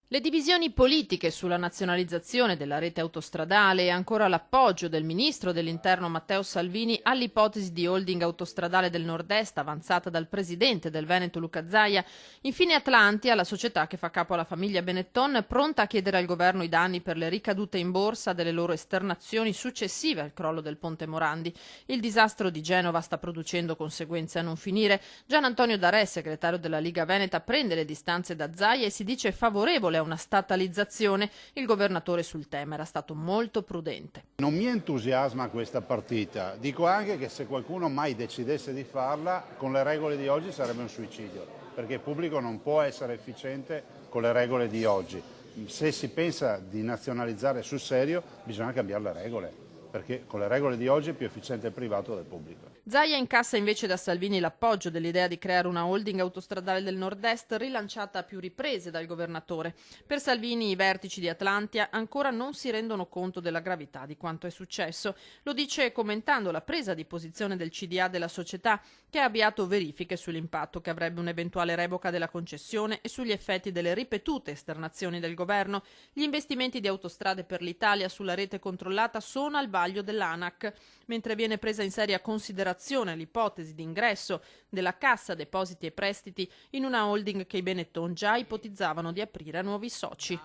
Le divisioni politiche sulla nazionalizzazione della rete autostradale e ancora l'appoggio del ministro dell'Interno Matteo Salvini all'ipotesi di holding autostradale del Nord-Est avanzata dal presidente del Veneto Luca Zaia. Infine Atlantia, la società che fa capo alla famiglia Benetton, pronta a chiedere al governo i danni per le ricadute in borsa delle loro esternazioni successive al crollo del ponte Morandi. Il disastro di Genova sta producendo conseguenze a non finire. Gian Antonio Darè, segretario della Liga Veneta, prende le distanze da Zaia e si dice favorevole a una statalizzazione. Il governatore sul tema era stato molto prudente. Non mi entusiasma questa partita, dico anche che se qualcuno mai decidesse di farla, con le regole di oggi sarebbe un suicidio, perché il pubblico non può essere efficiente con le regole di oggi. Se si pensa di nazionalizzare sul serio bisogna cambiare le regole, perché con le regole di oggi è più efficiente il privato del pubblico. Zaia incassa invece da Salvini l'appoggio dell'idea di creare una holding autostradale del Nord-Est rilanciata a più riprese dal governatore. Per Salvini i vertici di Atlantia ancora non si rendono conto della gravità di quanto è successo. Lo dice commentando la presa di posizione del CDA della società, che ha avviato verifiche sull'impatto che avrebbe un'eventuale revoca della concessione e sugli effetti delle ripetute esternazioni del governo. Gli investimenti di Autostrade per l'Italia sulla rete controllata sono al vaglio dell'ANAC, mentre viene presa in seria considerazione l'ipotesi di ingresso della Cassa Depositi e Prestiti in una holding che i Benetton già ipotizzavano di aprire a nuovi soci.